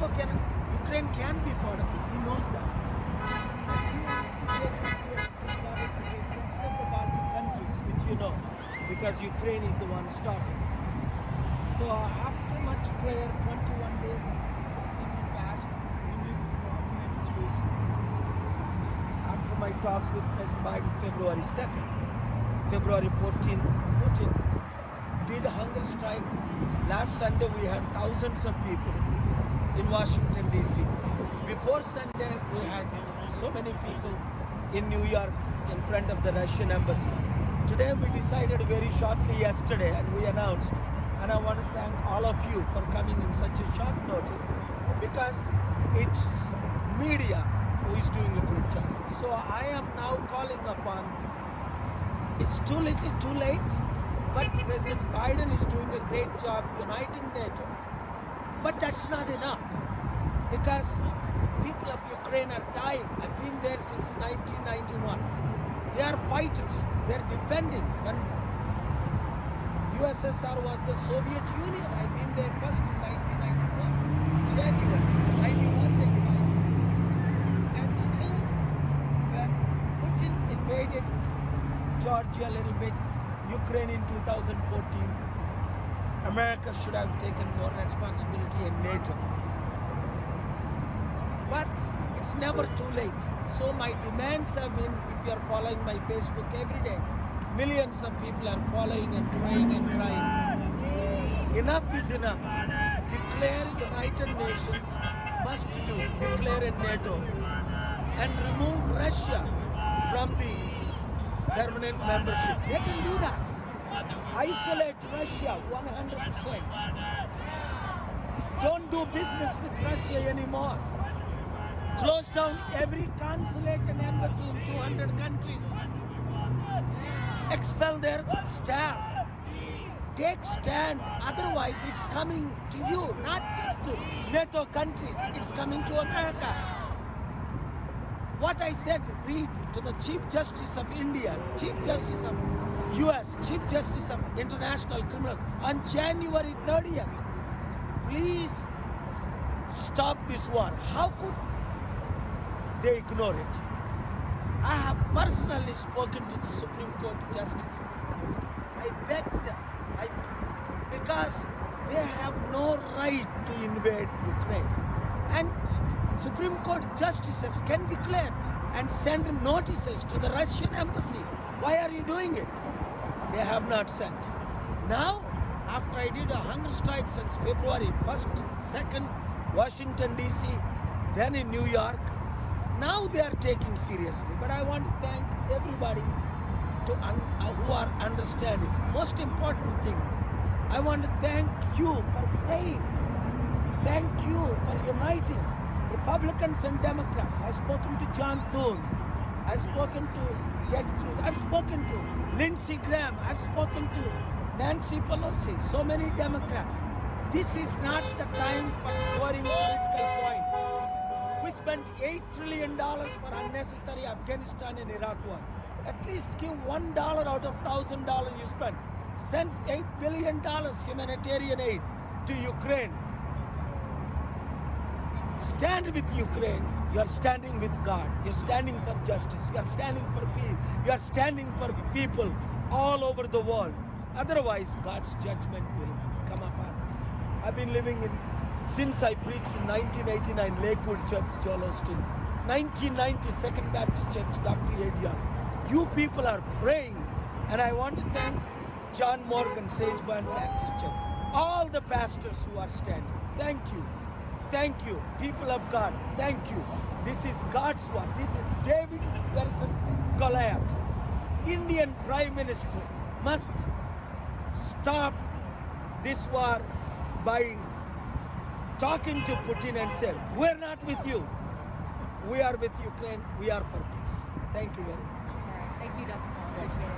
Ukraine can be part of it. He knows that. Instead of the Baltic countries, which you know, because Ukraine is the one starting. So after much prayer, 21 days, semi-fast, we choose. After my talks with President Biden, February 2nd, February 14, did a hunger strike. Last Sunday we had thousands of people in Washington DC. Before Sunday we had so many people in New York in front of the Russian embassy. Today we decided very shortly yesterday and we announced, and I want to thank all of you for coming in such a short notice, because it's media who is doing a good job. So I am now calling upon, it's too little too late, but President Biden is doing a great job uniting NATO. But that's not enough, because people of Ukraine are dying. I've been there since 1991. They are fighters, they're defending. When USSR was the Soviet Union, I've been there first in 1991, January 91 they divided. And still, when Putin invaded Georgia a little bit, Ukraine in 2014, America should have taken more responsibility in NATO. But it's never too late. So my demands have been, if you are following my Facebook every day, millions of people are following and praying and crying. Enough is enough. Declare United Nations must do, declare in NATO, and remove Russia from the permanent membership. They can do that. Isolate Russia 100%. Don't do business with Russia anymore. Close down every consulate and embassy in 200 countries. Expel their staff. Take stand, otherwise it's coming to you, not just to NATO countries, it's coming to America. What I said, read to the Chief Justice of India, Chief Justice of US, Chief Justice of International Criminal on January 30th. Please stop this war. How could they ignore it? I have personally spoken to the Supreme Court justices. I begged them, because they have no right to invade Ukraine. And Supreme Court justices can declare and send notices to the Russian embassy. Why are you doing it? They have not sent. Now, after I did a hunger strike since February 1st, 2nd, Washington DC, then in New York, now they are taking seriously. But I want to thank everybody who are understanding. Most important thing, I want to thank you for praying. Thank you for uniting Republicans and Democrats. I've spoken to John Thune. I've spoken to Ted Cruz. I've spoken to Lindsey Graham. I've spoken to Nancy Pelosi. So many Democrats. This is not the time for scoring political points. We spent $8 trillion for unnecessary Afghanistan and Iraq war. At least give $1 out of $1,000 you spent. Send $8 billion humanitarian aid to Ukraine. Stand with Ukraine. You are standing with God. You are standing for justice. You are standing for peace. You are standing for people all over the world. Otherwise, God's judgment will come upon us. I've been living since I preached in 1989, Lakewood Church, Joel Osteen. 1990, Second Baptist Church, Dr. Adia. You people are praying, and I want to thank John Morgan, Sageburn Baptist Church. All the pastors who are standing. Thank you. Thank you. People of God, thank you. This is God's war. This is David versus Goliath. Indian Prime Minister must stop this war by talking to Putin and say, we're not with you. We are with Ukraine. We are for peace. Thank you very much. All right. Thank you, Dr. Paul. Appreciate it.